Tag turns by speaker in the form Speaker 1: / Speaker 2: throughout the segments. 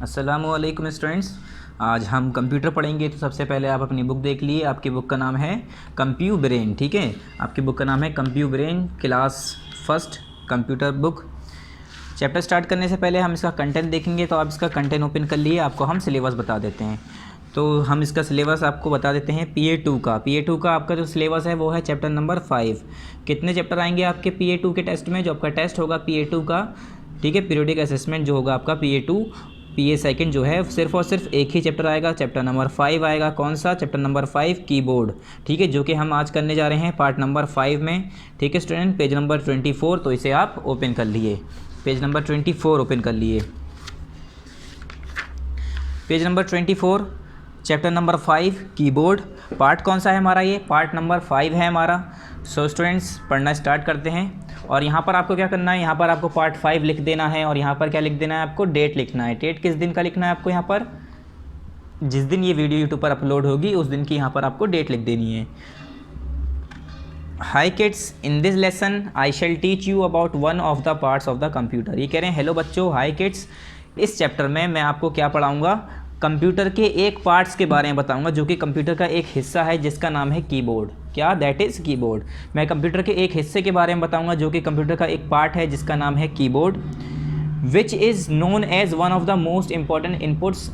Speaker 1: अस्सलामुअलैकुम स्टूडेंट्स। आज हम कंप्यूटर पढ़ेंगे। तो सबसे पहले आप अपनी बुक देख लिए। आपकी बुक का नाम है कंप्यू ब्रेन। ठीक है, आपकी बुक का नाम है Compu Brain, class first computer book. Chapter start करने से पहले हम इसका कंटेंट देखेंगे। तो आप इसका कंटेंट ओपन कर लिए, आपको हम सिलेबस बता देते हैं। तो हम इसका सिलेबस आपको बता देते हैं। PA2 का आपका जो सिलेबस है वो है चैप्टर नंबर 5। कितने चैप्टर आएंगे आपके PA2 के टेस्ट में? जो आपका टेस्ट होगा PA2 का, ठीक है, पीरियोडिक असेसमेंट जो होगा आपका PA2 PA सेकंड जो है, सिर्फ और सिर्फ एक ही चैप्टर आएगा, चैप्टर नंबर 5 आएगा। कौन सा? Chapter number 5 keyboard. ठीक है, जो कि हम आज करने जा रहे हैं पार्ट नंबर 5 में। ठीक है स्टूडेंट, पेज नंबर 24, तो इसे आप ओपन कर लिए। पेज नंबर 24 ओपन कर लिए। Page number 24, chapter number 5 keyboard. Part कौन सा है हमारा? ये पार्ट नंबर 5 है हमारा। सो स्टूडेंट्स, पढ़ना स्टार्ट करते हैं। और यहाँ पर आपको क्या करना है? यहाँ पर आपको पार्ट 5 लिख देना है। और यहाँ पर क्या लिख देना है आपको? डेट लिखना है। डेट किस दिन का लिखना है आपको? यहाँ पर जिस दिन ये वीडियो यूट्यूब पर अपलोड होगी उस दिन की यहाँ पर आपको डेट लिख देनी है। Hi kids, in this lesson I shall teach you about one of the parts of the computer. ये कह रहे हैं हेलो बच्चों, हाई किड्स, इस चैप्टर में मैं आपको क्या पढ़ाऊँगा? कंप्यूटर के एक पार्ट्स के बारे में बताऊंगा, जो कि कंप्यूटर का एक हिस्सा है जिसका नाम है कीबोर्ड। क्या? That is keyboard. मैं कंप्यूटर के एक हिस्से के बारे में बताऊंगा जो कि कंप्यूटर का एक पार्ट है जिसका नाम है keyboard, which is known as one of the most important inputs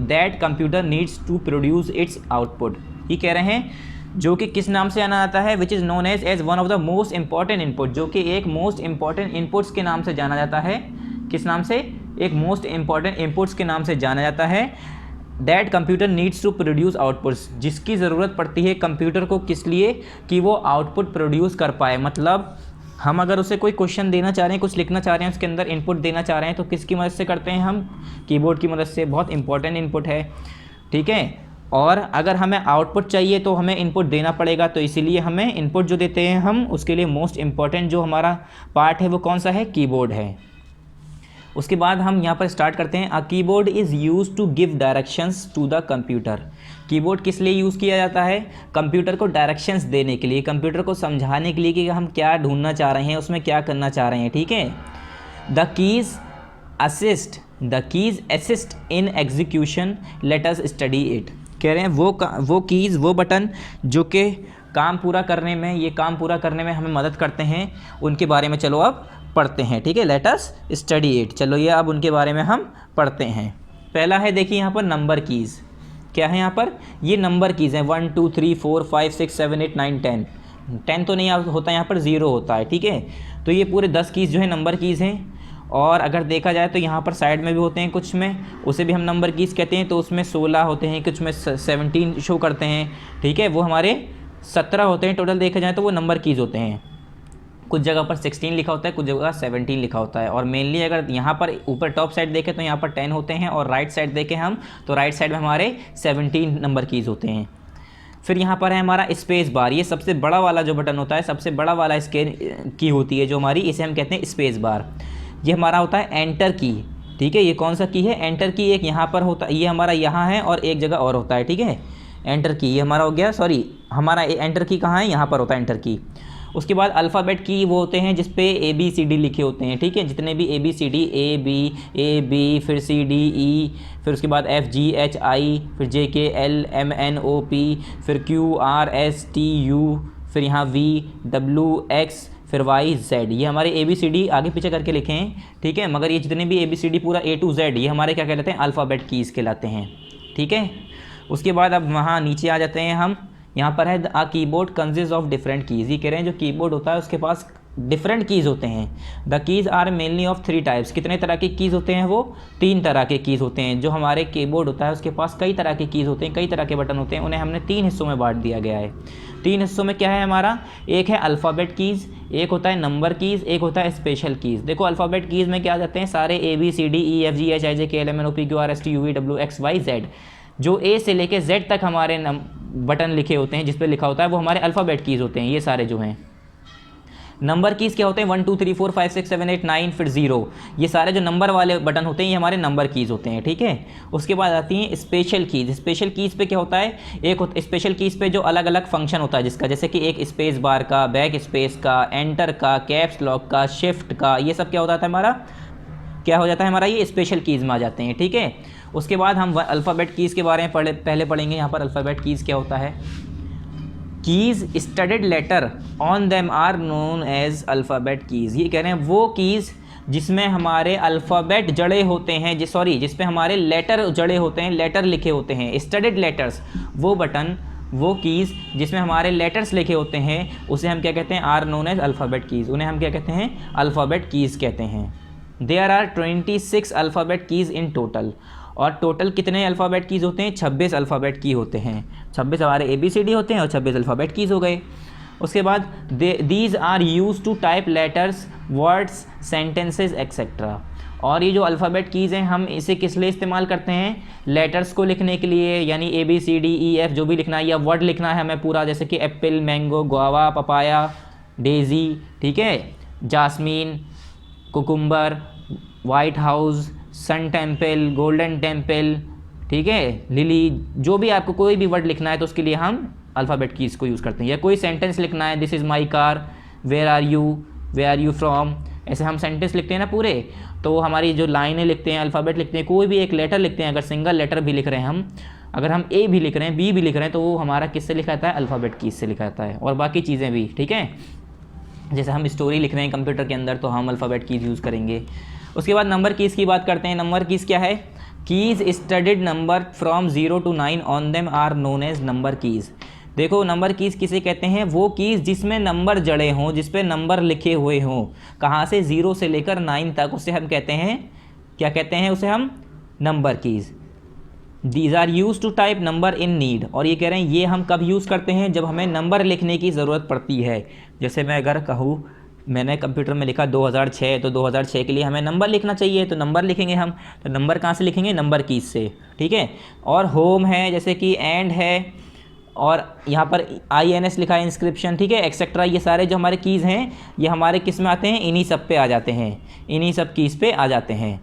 Speaker 1: that computer needs to produce its output. ये कह रहे हैं जो कि किस नाम से जाना जाता है? Which is known as one of the most important input, जो कि एक मोस्ट इंपॉर्टेंट इनपुट्स के नाम से जाना जाता है। किस नाम से? एक मोस्ट इंपॉर्टेंट इनपुट्स के नाम से जाना जाता है। That computer needs to produce outputs, जिसकी ज़रूरत पड़ती है कंप्यूटर को, किस लिए? कि वो आउटपुट प्रोड्यूस कर पाए। मतलब हम अगर उसे कोई क्वेश्चन देना चाह रहे हैं, कुछ लिखना चाह रहे हैं, उसके अंदर इनपुट देना चाह रहे हैं, तो किसकी मदद से करते हैं हम? कीबोर्ड की मदद से। बहुत इंपॉर्टेंट इनपुट है, ठीक है। और अगर हमें आउटपुट चाहिए तो हमें इनपुट देना पड़ेगा, तो इसीलिए हमें इनपुट जो देते हैं हम, उसके लिए मोस्ट इंपॉर्टेंट जो हमारा पार्ट है वो कौन सा है? कीबोर्ड है। उसके बाद हम यहाँ पर स्टार्ट करते हैं। A keyboard is use to give directions to the computer. Keyboard किस लिए यूज़ किया जाता है? कंप्यूटर को डायरेक्शंस देने के लिए, कंप्यूटर को समझाने के लिए कि हम क्या ढूंढना चाह रहे हैं, उसमें क्या करना चाह रहे हैं। ठीक है। The keys assist in execution, let us study it. कह रहे हैं वो कीज़, वो बटन जो कि काम पूरा करने में, ये काम पूरा करने में हमें मदद करते हैं, उनके बारे में चलो अब पढ़ते हैं। ठीक है, लेट अस स्टडी इट। चलो ये अब उनके बारे में हम पढ़ते हैं। पहला है, देखिए यहाँ पर नंबर कीज़। क्या है यहाँ पर? ये नंबर कीज़ हैं। 1 2 3 4 5 6 7 8 9 10। 10 तो नहीं होता, यहाँ पर 0 होता है। ठीक है, तो ये पूरे 10 कीज़ जो है नंबर कीज़ हैं। और अगर देखा जाए तो यहाँ पर साइड में भी होते हैं, कुछ में उसे भी हम नंबर कीज़ कहते हैं। तो उसमें 16 होते हैं, कुछ में 17 शो करते हैं। ठीक है, वो हमारे 17 होते हैं टोटल देखा जाए तो, वो नंबर कीज़ होते हैं। कुछ जगह पर 16 लिखा होता है, कुछ जगह 17 लिखा होता है। और मेनली अगर यहाँ पर ऊपर टॉप साइड देखें तो यहाँ पर 10 होते हैं, और राइट साइड देखें हम तो राइट साइड में हमारे 17 नंबर कीज़ होते हैं। फिर यहाँ पर है हमारा स्पेस बार। ये सबसे बड़ा वाला जो बटन होता है, सबसे बड़ा वाला इसके की होती है जो हमारी, इसे हम कहते हैं स्पेस बार। ये हमारा होता है एंटर की। ठीक है, ये कौन सा की है? एंटर की। एक यहाँ पर होता है, ये हमारा यहाँ है, और एक जगह और होता है। ठीक है, एंटर की ये हमारा हो गया। सॉरी, हमारा एंटर की कहाँ है? यहाँ पर होता है एंटर की। उसके बाद अल्फ़ाबेट की वो होते हैं जिस पे ABCD लिखे होते हैं। ठीक है, जितने भी ABCD, A B, फिर CD E, फिर उसके बाद FGHI, फिर JKLMNOP, फिर QRSTU, फिर यहाँ VWX, फिर YZ। ये हमारे ABCD आगे पीछे करके लिखे हैं। ठीक है, मगर ये जितने भी ABCD पूरा A to Z, ये हमारे क्या कहलाते हैं? अल्फ़ाबेट कीज़ कहलाते हैं। ठीक है, उसके बाद अब वहाँ नीचे आ जाते हैं हम। यहाँ पर है a keyboard consist of different keys. ये कह रहे हैं जो कीबोर्ड होता है उसके पास डिफरेंट कीज़ होते हैं। The keys are mainly of 3 types. कितने तरह के कीज़ होते हैं? वो 3 तरह के कीज़ होते हैं। जो हमारे कीबोर्ड होता है उसके पास कई तरह के कीज़ होते हैं, कई तरह के बटन होते हैं। उन्हें हमने 3 हिस्सों में बांट दिया गया है। 3 हिस्सों में क्या है हमारा? एक है अल्फ़ाबेट कीज़, एक होता है नंबर कीज़, एक होता है स्पेशल कीज़। देखो अल्फ़ाबेट कीज़ में क्या आ जाते हैं? सारे ABCDEFGHIJKLMNOPQRSTUVWXYZ। जो A से लेके Z तक हमारे बटन लिखे होते हैं, जिस पे लिखा होता है, वो हमारे अल्फ़ाबेट कीज़ होते हैं। ये सारे जो हैं नंबर कीज़ क्या होते हैं? 1 2 3 4 5 6 7 8 9, फिर 0। ये सारे जो नंबर वाले बटन होते हैं ये हमारे नंबर कीज़ होते हैं। ठीक है, उसके बाद आती हैं स्पेशल कीज़। स्पेशल कीज़ पे क्या होता है? एक स्पेशल कीज़ पे जो अलग अलग फंक्शन होता है जिसका, जैसे कि एक स्पेस बार का, बैक स्पेस का, एंटर का, कैप्स लॉक का, शिफ्ट का, ये सब क्या होता है हमारा? क्या हो जाता है हमारा? ये स्पेशल कीज़ में आ जाते हैं। ठीक है, उसके बाद हम अल्फ़ाबेट कीज़ के बारे में पहले पढ़ेंगे। यहाँ पर अल्फ़ाबेट कीज़ क्या होता है। Keys studied letter on them are known as alphabet keys. ये कह रहे हैं वो कीज़ जिसमें हमारे अल्फ़ाबेट जड़े होते हैं, जिस पे हमारे लेटर जड़े होते हैं, लेटर लिखे होते हैं। स्टडीड लेटर्स, वो बटन, वो कीज़ जिसमें हमारे लेटर्स लिखे होते हैं, उसे हम क्या कहते हैं, are known as alphabet keys. उन्हें हम क्या कहते हैं, अल्फ़ाबेट कीज़ कहते हैं। There are 26 alphabet keys in total. और टोटल कितने अल्फ़ाबेट कीज़ होते हैं, 26 अल्फ़ाबेट की होते हैं। 26 हमारे ABCD होते हैं और 26 अल्फ़ाबेट कीज़ हो गए। उसके बाद these are use to type letters, words, sentences etcetera. और ये जो अल्फ़ाबेट कीज़ हैं, हम इसे किस लिए इस्तेमाल करते हैं, लेटर्स को लिखने के लिए, यानी ABCDEF जो भी लिखना है, या वर्ड लिखना है हमें पूरा, जैसे कि apple, mango, guava, papaya, daisy, ठीक है, jasmine, cucumber, white house, sun temple, golden temple, ठीक है, लिली, जो भी आपको कोई भी वर्ड लिखना है तो उसके लिए हम अल्फ़ाबेट कीज़ को यूज़ करते हैं। या कोई सेंटेंस लिखना है, this is my car, where are you from, ऐसे हम सेंटेंस लिखते हैं ना पूरे, तो हमारी जो लाइनें लिखते हैं, अल्फ़ाबेट लिखते हैं, कोई भी एक लेटर लिखते हैं, अगर सिंगल लेटर भी लिख रहे हैं हम, अगर हम A भी लिख रहे हैं, B भी लिख रहे हैं, तो वो हमारा किससे लिखा जाता है, अल्फ़ाबेट कीज़ से लिखा जाता है। और बाकी चीज़ें भी, ठीक है, जैसे हम स्टोरी लिख रहे हैं कंप्यूटर के अंदर तो हम अल्फ़ाबेट कीज़ यूज़ करेंगे। उसके बाद नंबर कीज़ की बात करते हैं। नंबर कीज़ क्या है, keys studded number from 0 to 9 on them are known as number keys. देखो नंबर कीज़ किसे कहते हैं, वो कीज़ जिसमें नंबर जड़े हों, जिस पे नंबर लिखे हुए हों, कहाँ से, 0 से लेकर 9 तक, उसे हम कहते हैं, क्या कहते हैं उसे हम, number keys. These are use to type number in need. और ये कह रहे हैं ये हम कब यूज़ करते हैं, जब हमें नंबर लिखने की ज़रूरत पड़ती है। जैसे मैं अगर कहूँ, मैंने कंप्यूटर में लिखा 2006, तो 2006 के लिए हमें नंबर लिखना चाहिए, तो नंबर लिखेंगे हम, तो नंबर कहाँ से लिखेंगे, नंबर कीज़ से, ठीक है। और होम है, जैसे कि एंड है, और यहाँ पर INS लिखा है, इंस्क्रिप्शन, ठीक है, एक्सेट्रा, ये सारे जो हमारे कीज़ हैं, ये हमारे किस में आते हैं, इन्हीं सब पे आ जाते हैं, इन्हीं सब कीज़ पे आ जाते हैं।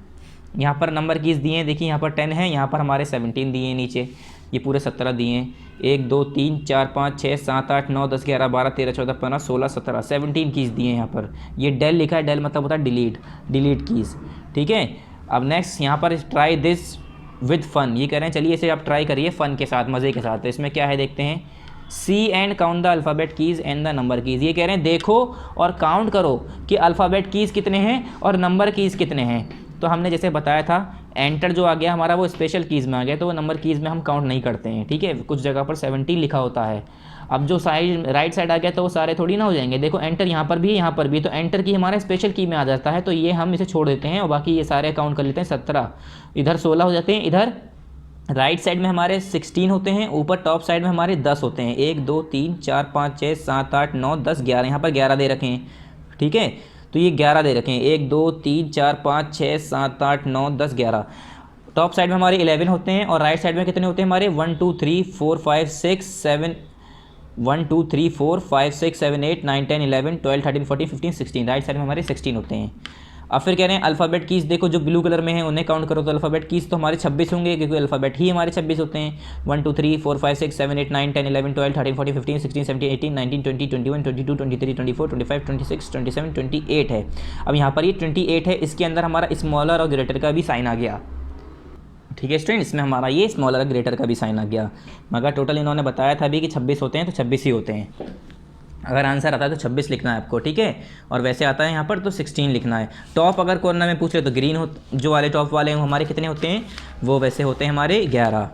Speaker 1: यहाँ पर नंबर कीज़ दिए हैं, देखिए यहाँ पर 10 है, यहाँ पर हमारे 17 दिए हैं नीचे, ये पूरे 17 दिए हैं, 1 2 3 4 5 6 7 8 9 10 11 12 13 14 15 16 17 17 कीज़ दिए हैं यहाँ पर। ये डेल लिखा है, डेल मतलब होता है डिलीट कीज़, ठीक है। अब नेक्स्ट यहाँ पर ट्राई दिस विद फन, ये कह रहे हैं चलिए इसे आप ट्राई करिए फ़न के साथ, मज़े के साथ। तो इसमें क्या है देखते हैं, see and count the alphabet keys and the number keys. ये कह रहे हैं देखो और काउंट करो कि अल्फ़ाबेट कीज़ कितने हैं और नंबर कीज़ कितने हैं। तो हमने जैसे बताया था, एंटर जो आ गया हमारा वो स्पेशल कीज़ में आ गया, तो वो नंबर कीज़ में हम काउंट नहीं करते हैं, ठीक है, कुछ जगह पर 17 लिखा होता है। अब जो साइड राइट साइड आ गया तो वो सारे थोड़ी ना हो जाएंगे, देखो एंटर यहाँ पर भी, यहाँ पर भी, तो एंटर की हमारा स्पेशल की में आ जाता है, तो ये हम इसे छोड़ देते हैं और बाकी ये सारे काउंट कर लेते हैं। 17 इधर 16 हो जाते हैं, इधर राइट साइड में हमारे 16 होते हैं, ऊपर टॉप साइड में हमारे 10 होते हैं, 1 2 3 4 5 6 7 8 9 10 11, यहाँ पर 11 दे रखे हैं, ठीक है, तो ये 11 दे रखे हैं, 1 2 3 4 5 6 7 8 9 10 11। टॉप साइड में हमारे 11 होते हैं और राइट साइड में कितने होते हैं हमारे, 1 2 3 4 5 6 7 1 2 3 4 5 6 7 8 9 10 11 12 13 14 15 16, राइट साइड में हमारे 16 होते हैं। अब फिर कह रहे हैं अल्फ़ाबेट कीज़, देखो जो ब्लू कलर में है उन्हें काउंट करो, तो अल्फ़ाबेट कीज़ तो हमारे 26 होंगे, क्योंकि अल्फ़ाबेट ही हमारे 26 होते हैं। 1 2 3 4 5 6 7 8 9 10 11 12 13 14 15 16 17 18 19 20 21 22 23 24 25 26 27 28 है। अब यहाँ पर ये 28 है, इसके अंदर हमारा स्मॉलर और ग्रेटर का भी साइन आ गया, ठीक है स्टूडेंट, इसमें हमारा ये स्मॉलर और ग्रेटर का भी साइन आ गया। मगर टोटल इन्होंने बताया था अभी कि 26 होते हैं, तो 26 ही होते हैं। अगर आंसर आता है तो 26 लिखना है आपको, ठीक है, और वैसे आता है यहाँ पर तो 16 लिखना है। टॉप अगर कॉर्नर में पूछ रहे तो ग्रीन हो, जो वाले टॉप वाले हैं हमारे कितने होते हैं, वो वैसे होते हैं हमारे 11।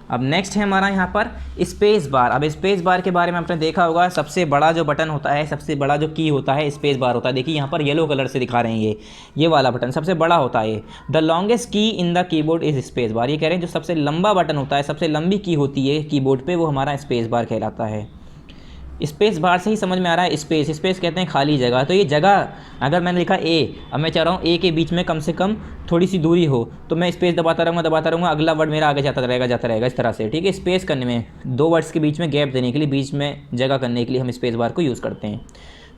Speaker 1: अब नेक्स्ट है हमारा यहाँ पर स्पेस बार। अब स्पेस बार के बारे में आपने देखा होगा, सबसे बड़ा जो बटन होता है, सबसे बड़ा जो की होता है स्पेस बार होता है। देखिए यहाँ पर येलो कलर से दिखा रहे हैं, ये वाला बटन सबसे बड़ा होता है। The longest key in the keyboard is space बार। ये कह रहे हैं जो सबसे लंबा बटन होता है, सबसे लंबी की होती है कीबोर्ड पे, वो हमारा स्पेस बार कहलाता है। स्पेस बार से ही समझ में आ रहा है, स्पेस कहते हैं खाली जगह। तो ये जगह अगर मैंने लिखा ए, अब मैं चाह रहा हूँ ए के बीच में कम से कम थोड़ी सी दूरी हो, तो मैं स्पेस दबाता रहूँगा, अगला वर्ड मेरा आगे जाता रहेगा इस तरह से, ठीक है। स्पेस करने में, दो वर्ड्स के बीच में गैप देने के लिए, बीच में जगह करने के लिए हम स्पेस बार को यूज़ करते हैं।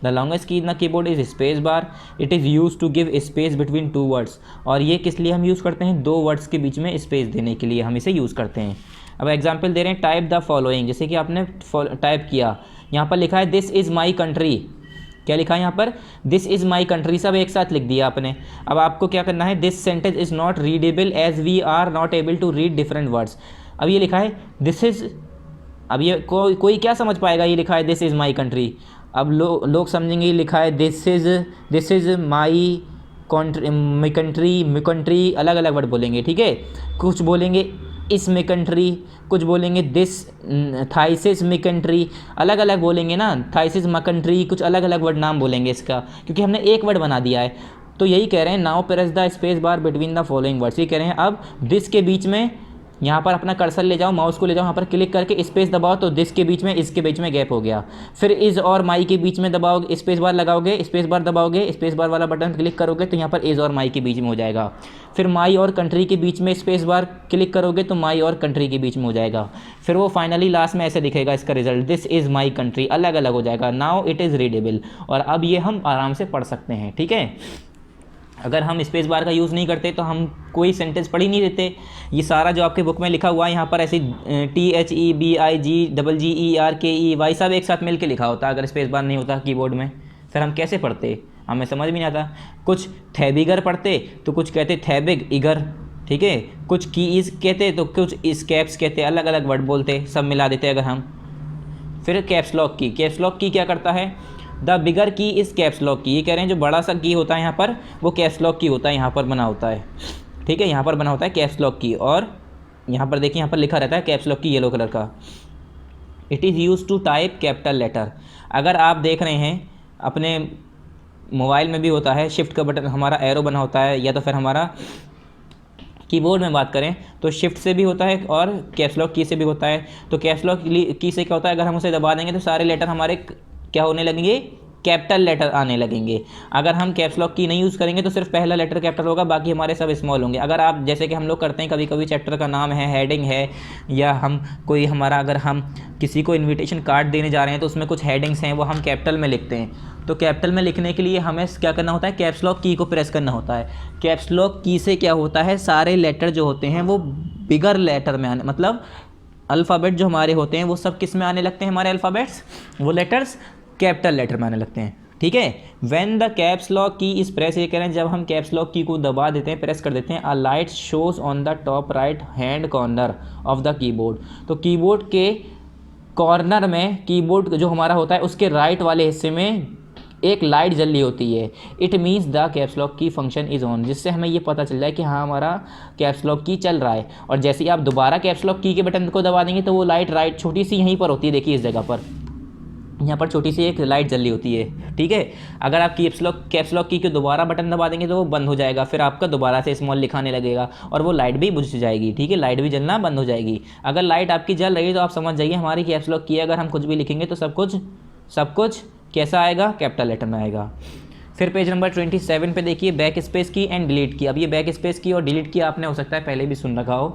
Speaker 1: The longest key in the keyboard is space bar, it is use to give space between two words. और ये किस लिए हम यूज़ करते हैं, दो वर्ड्स के बीच में स्पेस देने के लिए हम इसे यूज़ करते हैं। अब एग्जाम्पल दे रहे हैं, टाइप द फॉलोइंग, जैसे कि आपने टाइप किया, यहाँ पर लिखा है दिस इज़ माई कंट्री, क्या लिखा है यहाँ पर, दिस इज़ माई कंट्री, सब एक साथ लिख दिया आपने। अब आपको क्या करना है, this sentence is not readable as we are not able to read different words. अब ये लिखा है दिस इज़, अब ये कोई क्या समझ पाएगा, ये लिखा है दिस इज़ माई कंट्री। अब लोग समझेंगे लिखा है this is my country, me country, अलग अलग वर्ड बोलेंगे, ठीक है। कुछ बोलेंगे इस मी कंट्री, कुछ बोलेंगे दिस थाइसिस मी कंट्री, अलग अलग बोलेंगे ना, थाइसिस मा कंट्री, कुछ अलग अलग वर्ड नाम बोलेंगे इसका, क्योंकि हमने एक वर्ड बना दिया है। तो यही कह रहे हैं, now press the space bar between the following words. ये कह रहे हैं अब दिस के बीच में यहाँ पर अपना कर्सर ले जाओ, माउस को ले जाओ, यहाँ पर क्लिक करके स्पेस दबाओ तो दिस के बीच में, इसके बीच में गैप हो गया। फिर इज़ और माई के बीच में दबाओगे, स्पेस बार लगाओगे, स्पेस बार दबाओगे, स्पेस बार वाला बटन क्लिक करोगे तो यहाँ पर इज़ और माई के बीच में हो जाएगा। फिर माई और कंट्री के बीच में स्पेस बार क्लिक करोगे तो माई और कंट्री के बीच में हो जाएगा। फिर वो फाइनली लास्ट में ऐसे दिखेगा इसका result, this is my country, अलग अलग हो जाएगा। नाउ इट इज़ रीडेबल, और अब ये हम आराम से पढ़ सकते हैं, ठीक है। अगर हम स्पेस बार का यूज़ नहीं करते तो हम कोई सेंटेंस पढ़ ही नहीं देते। ये सारा जो आपके बुक में लिखा हुआ है यहाँ पर ऐसे THEBIGGERKEY सब एक साथ मिल के लिखा होता, अगर स्पेस बार नहीं होता कीबोर्ड में फिर हम कैसे पढ़ते, हमें समझ में नहीं आता। कुछ थैबिगर पढ़ते तो कुछ कहते थैबिग इगर, ठीक है। कुछ कीज़ कहते तो कुछ स्कैप्स कहते, अलग अलग वर्ड बोलते, सब मिला देते अगर हम। फिर कैप्स लॉक की, कैप्स लॉक की क्या करता है, द बिगर की इज़ कैप्स लॉक की। ये कह रहे हैं जो बड़ा सा की होता है यहाँ पर वो कैप्स लॉक की होता है, यहाँ पर बना होता है, ठीक है। यहाँ पर बना होता है कैप्स लॉक की, और यहाँ पर देखिए यहाँ पर लिखा रहता है caps lock key yellow colour का। It is use to type capital letter. अगर आप देख रहे हैं अपने मोबाइल में भी होता है, शिफ्ट का बटन हमारा एरो बना होता है, या तो फिर हमारा कीबोर्ड में बात करें तो शिफ्ट से भी होता है और कैप्स लॉक की से भी होता है। तो कैप्स लॉक की से क्या होता है, अगर हम उसे दबा देंगे तो सारे लेटर हमारे क्या होने लगेंगे, कैपिटल लेटर आने लगेंगे। अगर हम कैप्स लॉक की नहीं यूज़ करेंगे तो सिर्फ पहला लेटर कैपिटल होगा, बाकी हमारे सब स्मॉल होंगे। अगर आप जैसे कि हम लोग करते हैं, कभी कभी चैप्टर का नाम है, हेडिंग है, या हम कोई हमारा अगर हम किसी को इन्विटेशन कार्ड देने जा रहे हैं तो उसमें कुछ हेडिंग्स हैं वो हम कैपिटल में लिखते हैं। तो कैपिटल में लिखने के लिए हमें क्या करना होता है, कैप्स लॉक की को प्रेस करना होता है। कैप्स लॉक की से क्या होता है, सारे लेटर जो होते हैं वो बिगर लेटर में आने, मतलब अल्फ़ाबेट जो हमारे होते हैं वो सब किस में आने लगते हैं, हमारे अल्फ़ाबेट्स वो लेटर्स कैपिटल लेटर में आने लगते हैं, ठीक है। व्हेन द कैप्स लॉक की इस प्रेस, ये कह रहे हैं जब हम कैप्स लॉक की को दबा देते हैं, प्रेस कर देते हैं, a light shows on the top right hand corner of the keyboard. तो कीबोर्ड के कॉर्नर में, कीबोर्ड जो हमारा होता है उसके राइट वाले हिस्से में एक लाइट जल रही होती है। It means the caps lock की फंक्शन इज़ ऑन, जिससे हमें ये पता चल जाए कि हाँ हमारा कैप्स लॉक की चल रहा है। और जैसे ही आप दोबारा कैप्स लॉक की के बटन को दबा देंगे तो वो लाइट राइट छोटी सी यहीं पर होती है, देखिए इस जगह पर, यहाँ पर छोटी सी एक लाइट जल रही होती है, ठीक है। अगर आप कैप्स लॉक की के दोबारा बटन दबा देंगे तो वो बंद हो जाएगा, फिर आपका दोबारा से स्मॉल लिखाने लगेगा और वो लाइट भी बुझ जाएगी, ठीक है, लाइट भी जलना बंद हो जाएगी। अगर लाइट आपकी जल रही है तो आप समझ जाइए हमारी कैप्स लॉक की, अगर हम कुछ भी लिखेंगे तो सब कुछ कैसा आएगा, कैपिटल लेटर में आएगा। फिर पेज नंबर 27 पे देखिए, बैक स्पेस की एंड डिलीट की। अब ये बैक स्पेस की और डिलीट की आपने हो सकता है पहले भी सुन रखा हो।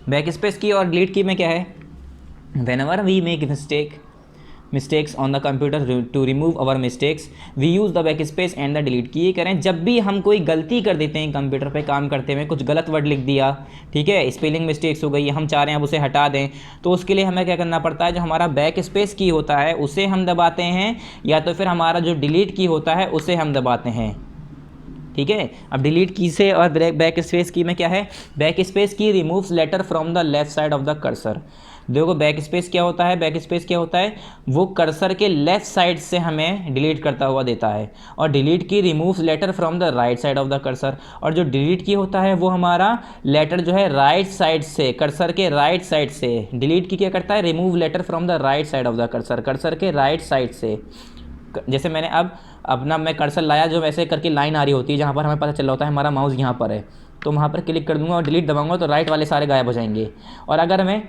Speaker 1: बैक स्पेस की और डिलीट की में क्या है, whenever we make mistakes on the computer to remove our mistakes we use the backspace and the delete की। ये करें जब भी हम कोई गलती कर देते हैं कंप्यूटर पे काम करते हुए, कुछ गलत वर्ड लिख दिया, ठीक है, स्पेलिंग मिस्टेक्स हो गई, हम चाह रहे हैं अब उसे हटा दें, तो उसके लिए हमें क्या करना पड़ता है, जो हमारा बैक स्पेस की होता है उसे हम दबाते हैं, या तो फिर हमारा जो डिलीट की होता है उसे हम दबाते हैं, ठीक है। अब डिलीट की से और बैक स्पेस की में क्या है, back space key removes letter from the left side of the cursor. देखो बैक स्पेस क्या होता है, बैक स्पेस क्या होता है, वो कर्सर के लेफ्ट साइड से हमें डिलीट करता हुआ देता है, और delete key removes letter from the right side of the cursor. और जो डिलीट की होता है वो हमारा लेटर जो है राइट साइड से, कर्सर के राइट साइड से, डिलीट की क्या करता है, remove letter from the right side of the cursor, cursor के राइट साइड से। जैसे मैंने अब अपना मैं कर्सर लाया, जो वैसे करके लाइन आ रही होती है जहाँ पर हमें पता चल रहा होता है हमारा माउस यहाँ पर है, तो वहाँ पर क्लिक कर दूंगा और डिलीट दबाऊंगा तो राइट वाले सारे गायब हो जाएंगे। और अगर मैं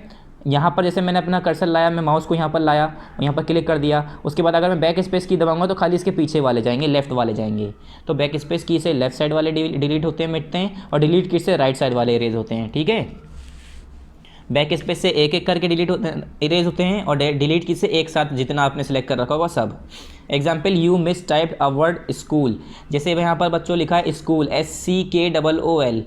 Speaker 1: यहाँ पर, जैसे मैंने अपना कर्सर लाया, मैं माउस को यहाँ पर लाया, यहाँ पर क्लिक कर दिया, उसके बाद अगर मैं बैक स्पेस की दबाऊंगा तो खाली इसके पीछे वाले जाएंगे, लेफ्ट वाले जाएंगे। तो बैक स्पेस की से लेफ्ट साइड वाले डिलीट होते हैं, मिटते हैं, और डिलीट की से राइट साइड वाले इरेज होते हैं, ठीक है। बैक स्पेस से एक एक करके इरेज होते हैं, और डिलीट की से एक साथ जितना आपने सेलेक्ट कर रखा होगा सब। Example, you miss typed a word school, जैसे यहाँ पर बच्चों लिखा है स्कूल, SCKOOL,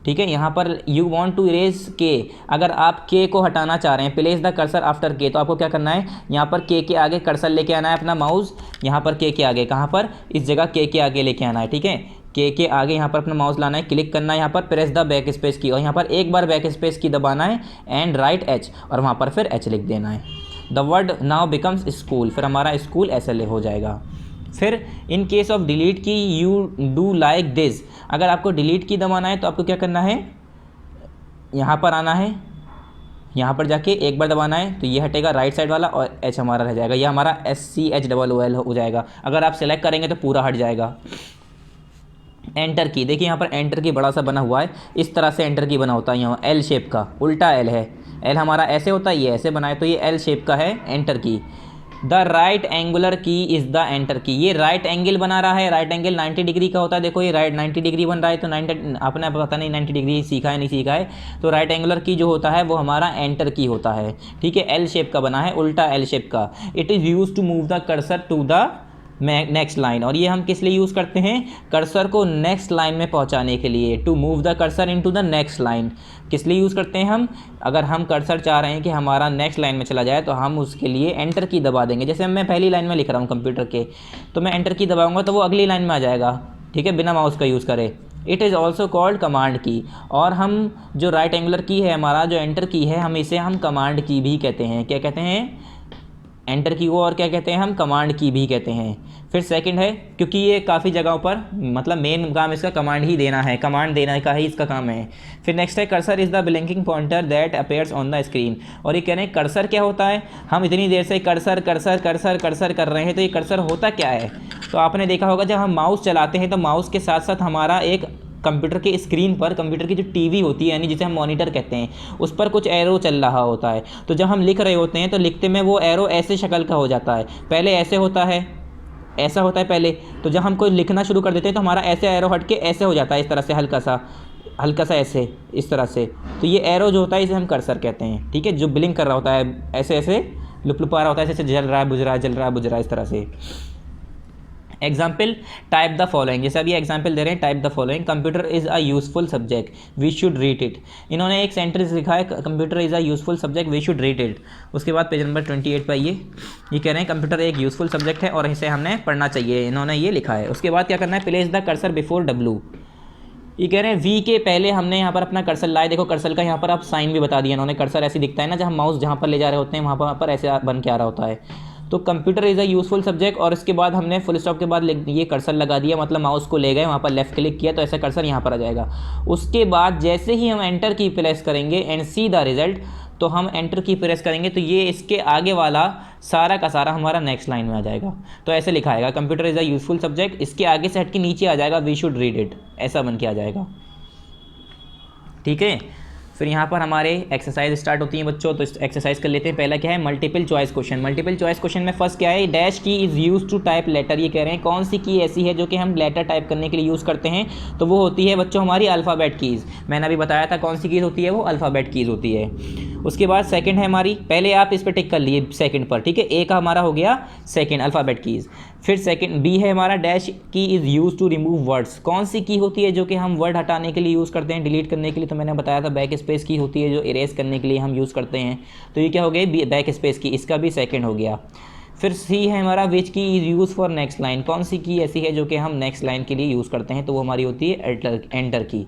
Speaker 1: ठीक है। यहाँ पर यू वांट टू इरेज के, अगर आप के को हटाना चाह रहे हैं, प्लेस द कर्सर आफ्टर के, तो आपको क्या करना है, यहाँ पर के आगे कर्सर लेके आना है अपना माउस, यहाँ पर के आगे, कहाँ पर, इस जगह के आगे लेके आना है, ठीक है। के आगे यहाँ पर अपना माउस लाना है, क्लिक करना है, यहाँ पर प्रेस द बैक स्पेस की, और यहाँ पर एक बार बैक स्पेस की दबाना है एंड राइट एच, और वहाँ पर फिर एच लिख देना है। The word now becomes school, फिर हमारा स्कूल SLA हो जाएगा। फिर इन केस ऑफ डिलीट की यू डू लाइक दिस, अगर आपको डिलीट की दबाना है तो आपको क्या करना है, यहाँ पर आना है, यहाँ पर जाके एक बार दबाना है तो ये हटेगा राइट साइड वाला, और एच हमारा रह जाएगा, ये हमारा SCHOOL हो जाएगा। अगर आप सेलेक्ट करेंगे तो पूरा हट जाएगा। एंटर की, देखिए यहाँ पर एंटर की बड़ा सा बना हुआ है, इस तरह से एंटर की बना होता है, यहाँ L शेप का, उल्टा L है, L हमारा ऐसे होता है, ये ऐसे बनाए, तो ये L शेप का है एंटर की। द राइट एंगुलर की इज़ द एंटर की, ये राइट एंगल बना रहा है, राइट एंगल 90 डिग्री का होता है, देखो ये राइट 90 डिग्री बन रहा है, तो 90 आपने पता नहीं 90 डिग्री सीखा है नहीं सीखा है, तो राइट एंगुलर की जो होता है वो हमारा एंटर की होता है, ठीक है। L शेप का बना है, उल्टा L शेप का। It is use to move the cursor to the next line, और ये हम किस लिए यूज़ करते हैं, कर्सर को नेक्स्ट लाइन में पहुंचाने के लिए। To move the cursor into the next line, किस लिए यूज़ करते हैं हम, अगर हम कर्सर चाह रहे हैं कि हमारा नेक्स्ट लाइन में चला जाए तो हम उसके लिए एंटर की दबा देंगे। जैसे मैं पहली लाइन में लिख रहा हूँ कंप्यूटर के, तो मैं एंटर की दबाऊंगा तो वो अगली लाइन में आ जाएगा, ठीक है, बिना माउस का यूज़ करे। It is also called command की, और हम जो राइट एंगुलर की है हमारा, जो एंटर की है, हम इसे हम कमांड की भी कहते हैं। क्या कहते हैं, एंटर की को, और क्या कहते हैं हम, कमांड की भी कहते हैं। फिर सेकंड है, क्योंकि ये काफ़ी जगहों पर मतलब मेन काम इसका कमांड ही देना है, कमांड देने का ही इसका काम है। फिर नेक्स्ट है, cursor is the blinking pointer that appears on the screen, और ये कह रहे हैं कर्सर क्या होता है, हम इतनी देर से कर्सर कर्सर कर्सर कर्सर कर रहे हैं, तो ये कर्सर होता क्या है। तो आपने देखा होगा जब हम माउस चलाते हैं तो माउस के साथ साथ हमारा एक कंप्यूटर के स्क्रीन पर, कंप्यूटर की जो टीवी होती है, यानी जिसे हम मॉनिटर कहते हैं, उस पर कुछ एरो चल रहा होता है। तो जब हम लिख रहे होते हैं तो लिखते में वो एरो ऐसे शक्ल का हो जाता है, पहले ऐसे होता है, ऐसा होता है पहले, तो जब हम कोई लिखना शुरू कर देते हैं तो हमारा ऐसे एरो हट के ऐसे हो जाता है, इस तरह से हल्का सा ऐसे, इस तरह से। तो ये एरो जो होता है इसे हम कर्सर कहते हैं, ठीक है, जो ब्लिंक कर रहा होता है, ऐसे ऐसे लुपलुपा रहा होता है, ऐसे जल रहा है, बुझ रहा है, जल रहा है, बुझ रहा है, इस तरह से। एग्जाम्पल, टाइप द फॉलोइंग, जैसे अभी एग्जाम्पल दे रहे हैं, type the following, computer is a useful subject we should read it. इन्होंने एक सेंटेंस लिखा है, computer is a useful subject we should read it. उसके बाद पेज नंबर 28 पर ये कह रहे हैं कंप्यूटर एक यूजफुल सब्जेक्ट है और इसे हमने पढ़ना चाहिए, इन्होंने ये लिखा है। उसके बाद क्या करना है, place the cursor before W, ये कह रहे हैं वी के पहले हमने यहाँ पर अपना कर्सर लाए, देखो कर्सर का यहाँ पर आप साइन भी बता दिया इन्होंने, कर्सर ऐसे दिखता है ना, जब हम माउस जहाँ पर ले जा रहे होते हैं वहाँ पर ऐसे बन के आ रहा होता है। तो computer is a useful subject, और इसके बाद हमने फुल स्टॉप के बाद ये कर्सर लगा दिया, मतलब माउस को ले गए वहाँ पर लेफ्ट क्लिक किया तो ऐसा कर्सर यहाँ पर आ जाएगा। उसके बाद जैसे ही हम एंटर की प्रेस करेंगे एंड सी द रिजल्ट, तो हम एंटर की प्रेस करेंगे तो ये इसके आगे वाला सारा का सारा हमारा नेक्स्ट लाइन में आ जाएगा। तो ऐसे लिखा आएगा, computer is a useful subject, इसके आगे से हट के नीचे आ जाएगा वी शुड रीड इट, ऐसा बन के आ जाएगा, ठीक है। फिर यहाँ पर हमारे एक्सरसाइज स्टार्ट होती हैं बच्चों, तो एक्सरसाइज कर लेते हैं। पहला क्या है, multiple choice question. Multiple choice question में फर्स्ट क्या है, dash key is use to type letter, ये कह रहे हैं कौन सी की ऐसी है जो कि हम लेटर टाइप करने के लिए यूज़ करते हैं, तो वो होती है बच्चों हमारी अल्फ़ाबेट कीज़। मैंने अभी बताया था कौन सी कीज़ होती है, वो अल्फ़ाबेट कीज़ होती है। उसके बाद सेकंड है हमारी, पहले आप इस पर टिक कर लिए सेकंड पर, ठीक है, ए का हमारा हो गया सेकंड अल्फ़ाबेट कीज़। फिर सेकंड बी है हमारा, dash key is use to remove words, कौन सी की होती है जो कि हम वर्ड हटाने के लिए यूज़ करते हैं, डिलीट करने के लिए, तो मैंने बताया था बैक स्पेस की होती है जो इरेज करने के लिए हम यूज़ करते हैं, तो ये क्या हो गई बैक स्पेस की, इसका भी सेकंड हो गया। फिर सी है हमारा, विच key is use for next line, कौन सी की ऐसी है जो कि हम नेक्स्ट लाइन के लिए यूज़ करते हैं, तो वो हमारी होती है एंटर की।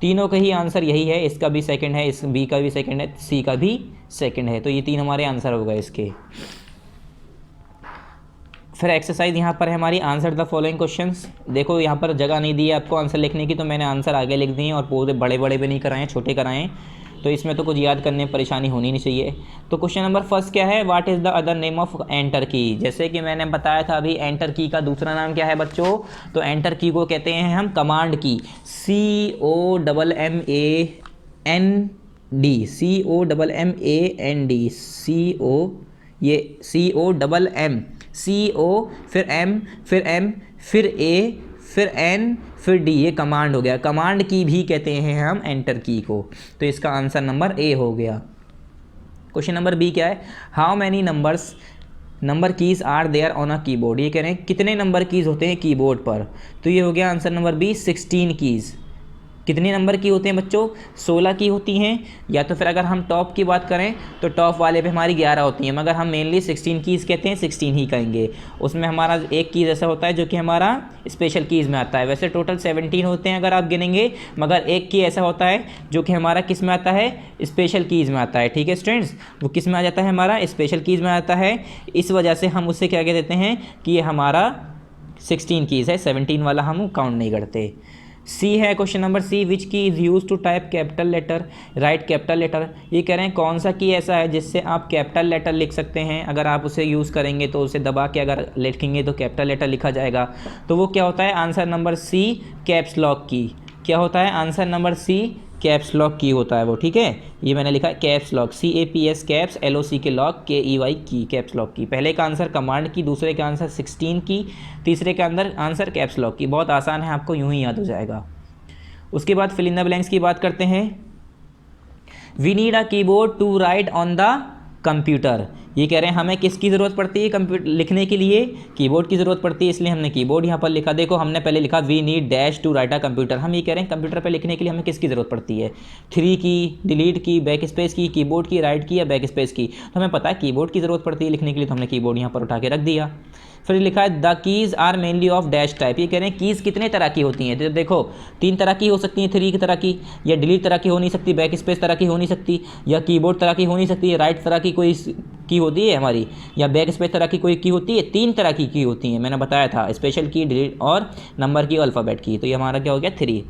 Speaker 1: तीनों का ही आंसर यही है, इसका भी सेकंड है, इस बी का भी सेकंड है, सी का भी सेकंड है, तो ये तीन हमारे आंसर हो गए इसके। फिर एक्सरसाइज यहाँ पर है हमारी, आंसर द फॉलोइंग क्वेश्चंस। देखो यहाँ पर जगह नहीं दी है आपको आंसर लिखने की, तो मैंने आंसर आगे लिख दिए और पूरे बड़े बड़े भी नहीं कराए, छोटे कराएँ, तो इसमें तो कुछ याद करने में परेशानी होनी नहीं चाहिए। तो क्वेश्चन नंबर फर्स्ट क्या है, what is the other name of enter की। जैसे कि मैंने बताया था अभी, एंटर की का दूसरा नाम क्या है बच्चों, तो एंटर की को कहते हैं हम कमांड की, COMMAND, COMMAND, ये COMM, CO फिर M फिर M फिर A फिर N फिर D, ये कमांड हो गया। कमांड की भी कहते हैं हम एंटर की को, तो इसका आंसर नंबर A हो गया। क्वेश्चन नंबर B क्या है, how many number keys are there on a keyboard, ये कह रहे हैं कितने नंबर कीज़ होते हैं कीबोर्ड पर, तो ये हो गया आंसर नंबर B 16 कीज़, कितने नंबर की होते हैं बच्चों? 16 की होती हैं। या तो फिर अगर हम टॉप की बात करें तो टॉप वाले पे हमारी 11 होती हैं, मगर हम मेनली 16 कीज़ कहते हैं, 16 ही कहेंगे। उसमें हमारा एक कीज़ ऐसा होता है जो कि हमारा स्पेशल कीज़ में आता है। वैसे टोटल 17 होते हैं अगर आप गिनेंगे, मगर एक की ऐसा होता है जो कि हमारा किस में आता है? स्पेशल कीज़ में आता है। ठीक है स्टूडेंट्स, वो किस में आ जाता है? हमारा स्पेशल कीज़ में आता है। इस वजह से हम उससे क्या कह देते हैं कि ये हमारा 16 कीज़ है, 17 वाला हम काउंट नहीं करते। सी है question number C, which key is use to type capital letter, right capital letter. ये कह रहे हैं कौन सा की ऐसा है जिससे आप कैपिटल लेटर लिख सकते हैं। अगर आप उसे यूज़ करेंगे तो उसे दबा के अगर लिखेंगे तो कैपिटल लेटर लिखा जाएगा। तो वो क्या होता है? Answer number C, caps lock key. क्या होता है? Answer number C, caps lock key होता है वो। ठीक है, ये मैंने लिखा है caps lock, CAPS caps, LOC के लॉक, KEY की, कैप्स लॉक की। पहले का आंसर कमांड की, दूसरे का आंसर 16 की, तीसरे का अंदर आंसर कैप्स लॉक की। बहुत आसान है, आपको यूं ही याद हो जाएगा। उसके बाद फिल इन द ब्लैंक्स की बात करते हैं। We need a keyboard to write on the computer. ये कह रहे हैं हमें किसकी ज़रूरत पड़ती है कंप्यूटर लिखने के लिए? कीबोर्ड की ज़रूरत पड़ती है, इसलिए हमने कीबोर्ड यहाँ पर लिखा। देखो हमने पहले लिखा we need dash to write a computer. हम ये कह रहे हैं कंप्यूटर पर लिखने के लिए हमें किसकी ज़रूरत पड़ती है? 3 की, डिलीट की, बैक स्पेस की, कीबोर्ड की, राइट की या बैक स्पेस की। तो हमें पता है कीबोर्ड की ज़रूरत पड़ती है लिखने के लिए, तो हमने कीबोर्ड यहाँ पर उठा के रख दिया। फिर लिखा है the keys are mainly of dash type. ये कह रहे हैं कीज़ कितने तरह की होती हैं? तो देखो 3 तरह की हो सकती हैं, 3 की तरह की, या डिलीट तरह की हो नहीं सकती, बैक स्पेस तरह की हो नहीं सकती, या कीबोर्ड तरह की हो नहीं सकती, राइट तरह की कोई की होती है हमारी, या बैक स्पेस तरह की कोई की होती है। 3 तरह की होती हैं, मैंने बताया था, स्पेशल की, डिलीट और नंबर की, अल्फ़ाबेट की। तो ये हमारा क्या हो गया? 3।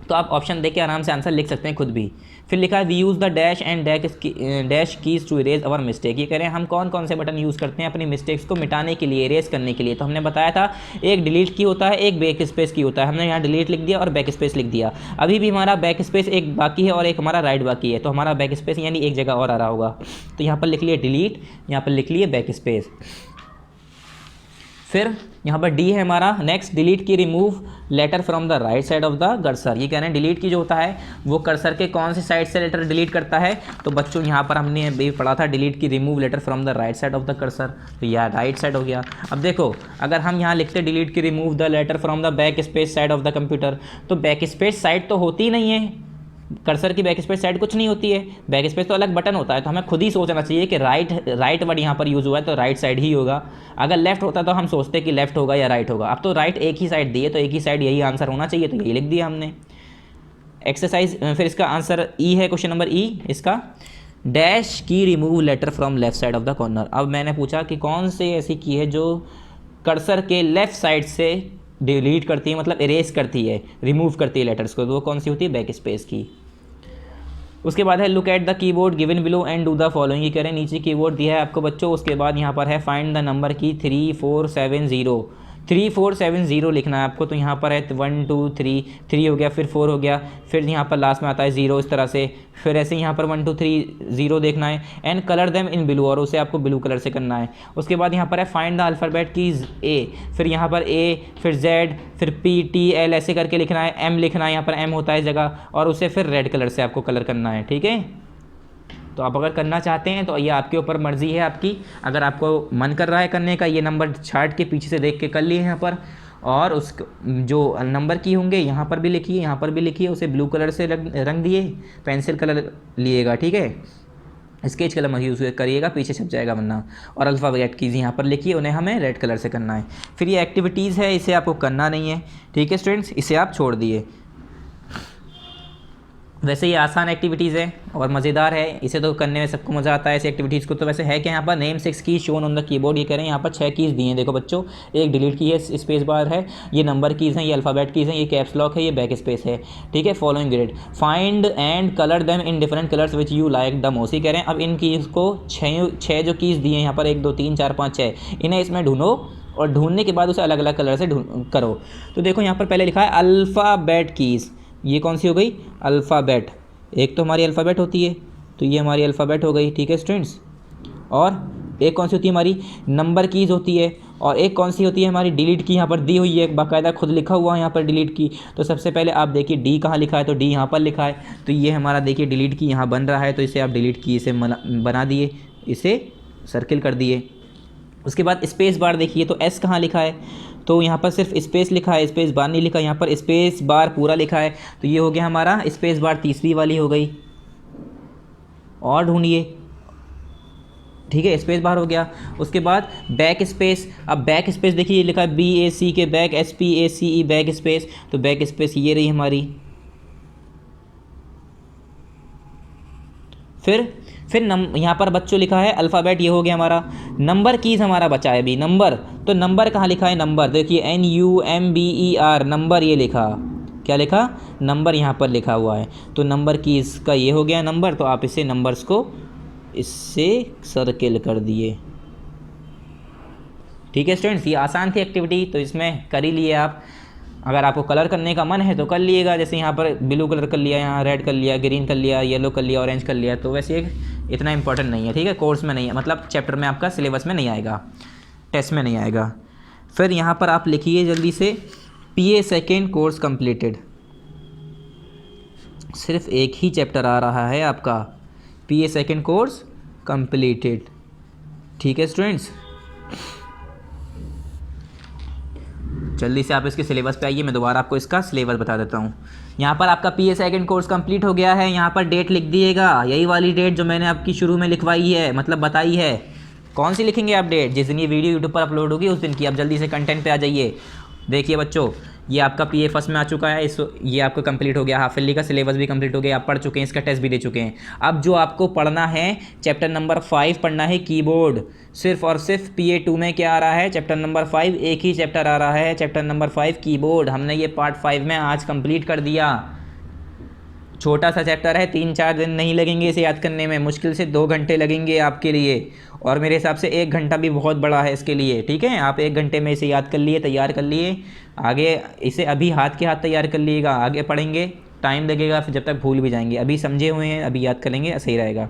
Speaker 1: तो आप ऑप्शन देख के आराम से आंसर लिख सकते हैं खुद भी। फिर लिखा है we use the dash and dash keys to erase our mistake. ये कह रहे हैं हम कौन कौन से बटन यूज़ करते हैं अपनी मिस्टेक्स को मिटाने के लिए, इरेज करने के लिए। तो हमने बताया था एक डिलीट की होता है, एक बैक स्पेस की होता है। हमने यहाँ डिलीट लिख दिया और बैक स्पेस लिख दिया। अभी भी हमारा बैक स्पेस एक बाकी है और एक हमारा राइट बाकी है, तो हमारा बैक स्पेस यानी एक जगह और आ रहा होगा। तो यहाँ पर लिख लिए डिलीट, यहाँ पर लिख लिए बैक स्पेस। फिर यहाँ पर डी है हमारा next, delete key remove letter from the right side of the cursor. ये कह रहे हैं डिलीट की जो होता है वो कर्सर के कौन से साइड से लेटर डिलीट करता है? तो बच्चों यहाँ पर हमने भी पढ़ा था delete key remove letter from the right side of the cursor, तो यह राइट साइड हो गया। अब देखो अगर हम यहाँ लिखते delete key remove the letter from the back space side of the computer, तो बैक स्पेस साइड तो होती ही नहीं है, कर्सर की बैक स्पेस साइड कुछ नहीं होती है, बैक स्पेस तो अलग बटन होता है। तो हमें खुद ही सोचना चाहिए कि राइट वर्ड यहाँ पर यूज़ हुआ है तो राइट साइड ही होगा। अगर लेफ्ट होता तो हम सोचते कि लेफ्ट होगा या राइट होगा। अब तो राइट एक ही साइड दी है तो एक ही साइड यही आंसर होना चाहिए, तो यही लिख दिया हमने। एक्सरसाइज फिर इसका आंसर ई है, क्वेश्चन नंबर ई इसका, dash key remove letter from left side of the corner. अब मैंने पूछा कि कौन से ऐसी की है जो कर्सर के लेफ्ट साइड से डिलीट करती है, मतलब इरेज करती है, रिमूव करती है लेटर्स को, तो वो कौन सी होती है? बैक स्पेस की। उसके बाद है look at the keyboard given below and do the following. ये कह रहे हैं नीचे कीबोर्ड दिया है आपको बच्चों, उसके बाद यहाँ पर है फाइंड द नंबर की 3470। 3470 लिखना है आपको। तो यहाँ पर है 1 2 3, 3 हो गया, फिर 4 हो गया, फिर यहाँ पर लास्ट में आता है 0, इस तरह से। फिर ऐसे यहाँ पर 1 2 3 0 देखना है and colour them in blue, और उसे आपको ब्लू कलर से करना है। उसके बाद यहाँ पर है फाइंड द अल्फ़ाबेट कीज़ ए, फिर यहाँ पर ए, फिर जेड, फिर पी टी एल ऐसे करके लिखना है। एम लिखना है, यहाँ पर एम होता है जगह, और उसे फिर रेड कलर से आपको कलर करना है। ठीक है, तो आप अगर करना चाहते हैं तो ये आपके ऊपर मर्ज़ी है आपकी। अगर आपको मन कर रहा है करने का, ये नंबर चार्ट के पीछे से देख के कर लिए यहाँ पर, और उस जो नंबर की होंगे यहाँ पर भी लिखिए, यहाँ पर भी लिखिए, उसे ब्लू कलर से रंग दिए, पेंसिल कलर लिएगा। ठीक है, स्केच कलर मत यूज़ करिएगा, पीछे छप जाएगा वरना। और अल्फ़ाबेट कीज़ यहाँ पर लिखिए, उन्हें हमें रेड कलर से करना है। फिर ये एक्टिविटीज़ है, इसे आपको करना नहीं है। ठीक है स्टूडेंट्स, इसे आप छोड़ दिए। वैसे ये आसान एक्टिविटीज़ है और मज़ेदार है, इसे तो करने में सबको मज़ा आता है ऐसी एक्टिविटीज़ को। तो वैसे है कि यहाँ पर नेम 6 की शोन ऑन द कीबोर्ड। ये कह रहे हैं यहाँ पर 6 कीज़ दी हैं, देखो बच्चों, एक डिलीट की है, स्पेस बार है, ये नंबर कीज़ हैं, ये अल्फ़ाबेट कीज़ हैं, ये कैप्स लॉक है, ये बैक स्पेस है। ठीक है, following grade find and colour them in different colours which you like the most. ये कह रहे हैं अब इन कीज़ को 6 जो कीज़ दी हैं यहाँ पर 1 2 3 4 5 6, इन्हें इसमें ढूंढो और ढूंढने के बाद उसे अलग अलग कलर से करो। तो देखो यहाँ पर पहले लिखा है अल्फ़ाबेट कीज़, ये कौन सी हो गई? अल्फ़ाबेट। एक तो हमारी अल्फ़ाबेट होती है, तो ये हमारी अल्फ़ाबेट हो गई। ठीक है स्टूडेंट्स, और एक कौन सी होती है हमारी? नंबर कीज़ होती है, और एक कौन सी होती है हमारी? डिलीट की। यहाँ पर दी हुई है, बाकायदा खुद लिखा हुआ है यहाँ पर डिलीट की। तो सबसे पहले आप देखिए डी कहाँ लिखा है, तो डी यहाँ पर लिखा है, तो ये हमारा देखिए डिलीट की यहाँ बन रहा है, तो इसे आप डिलीट की इसे बना दिए, इसे सर्किल कर दिए। उसके बाद स्पेस बार देखिए, तो एस कहाँ लिखा है, तो यहाँ पर सिर्फ स्पेस लिखा है, स्पेस बार नहीं लिखा, यहाँ पर स्पेस बार पूरा लिखा है, तो ये हो गया हमारा स्पेस बार तीसरी वाली हो गई। और ढूंढिए, ठीक है, स्पेस बार हो गया। उसके बाद बैक स्पेस, अब बैक स्पेस देखिए ये लिखा है BAC के बैक, SPACE बैक स्पेस, तो बैक स्पेस ये रही हमारी। फिर यहाँ पर बच्चों लिखा है अल्फ़ाबेट, ये हो गया हमारा। नंबर कीज़ हमारा बचा है अभी, नंबर, तो नंबर कहाँ लिखा है, नंबर देखिए NUMBER, नंबर ये लिखा, क्या लिखा, नंबर यहाँ पर लिखा हुआ है। तो नंबर कीज़ का ये हो गया नंबर, तो आप इसे नंबर्स को इससे सर्किल कर दिए। ठीक है स्टूडेंट्स, ये आसान थी एक्टिविटी, तो इसमें कर ही लिए आप। अगर आपको कलर करने का मन है तो कर लिएगा, जैसे यहाँ पर ब्लू कलर कर लिया, यहाँ रेड कर लिया, ग्रीन कर लिया, येलो कर लिया, ऑरेंज कर लिया, तो वैसे इतना इंपॉर्टेंट नहीं है, ठीक है, कोर्स में नहीं है, मतलब चैप्टर में आपका सिलेबस में नहीं आएगा, टेस्ट में नहीं आएगा। फिर यहाँ पर आप लिखिए जल्दी से, PA सेकेंड कोर्स कंप्लीटेड, सिर्फ एक ही चैप्टर आ रहा है आपका, PA सेकेंड कोर्स कंप्लीटेड। ठीक है स्टूडेंट्स, जल्दी से आप इसके सिलेबस पे आइए, मैं दोबारा आपको इसका सिलेबस बता देता हूँ। यहाँ पर आपका PA सेकेंड कोर्स कंप्लीट हो गया है, यहाँ पर डेट लिख दिएगा, यही वाली डेट जो मैंने आपकी शुरू में लिखवाई है, मतलब बताई है। कौन सी लिखेंगे आप डेट, जिस दिन ये वीडियो यूट्यूब पर अपलोड होगी उस दिन की। आप जल्दी से कंटेंट पे आ जाइए। देखिए बच्चों, ये आपका PA फर्स्ट में आ चुका है, ये आपका कंप्लीट हो गया, हाफ ईयरली का सिलेबस भी कंप्लीट हो गया, आप पढ़ चुके हैं, इसका टेस्ट भी दे चुके हैं। अब जो आपको पढ़ना है, चैप्टर नंबर 5 पढ़ना है, कीबोर्ड। सिर्फ और सिर्फ PA 2 में क्या आ रहा है, चैप्टर नंबर 5, एक ही चैप्टर आ रहा है, चैप्टर नंबर 5 कीबोर्ड। हमने ये पार्ट 5 में आज कंप्लीट कर दिया। छोटा सा चैप्टर है, 3-4 दिन नहीं लगेंगे इसे याद करने में, मुश्किल से 2 घंटे लगेंगे आपके लिए, और मेरे हिसाब से 1 घंटा भी बहुत बड़ा है इसके लिए। ठीक है, आप 1 घंटे में इसे याद कर लिए, तैयार कर लिए, आगे इसे अभी हाथ के हाथ तैयार कर लीजिएगा, आगे पढ़ेंगे टाइम लगेगा, फिर जब तक भूल भी जाएंगे। अभी समझे हुए हैं, अभी याद कर लेंगे, सही रहेगा।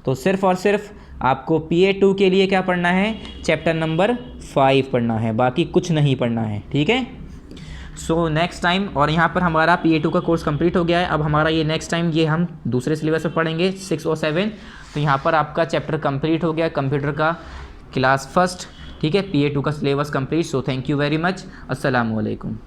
Speaker 1: तो सिर्फ और सिर्फ आपको PA 2 के लिए क्या पढ़ना है, चैप्टर नंबर 5 पढ़ना है, बाकी कुछ नहीं पढ़ना है। ठीक है, सो नेक्स्ट टाइम, और यहाँ पर हमारा PA 2 का कोर्स कंप्लीट हो गया है। अब हमारा ये नेक्स्ट टाइम ये हम दूसरे सिलेबस में पढ़ेंगे 6 और 7। तो यहाँ पर आपका चैप्टर कंप्लीट हो गया कंप्यूटर का, क्लास फर्स्ट। ठीक है, PA 2 का syllabus complete. So thank you very much, अस्सलाम वालेकुम।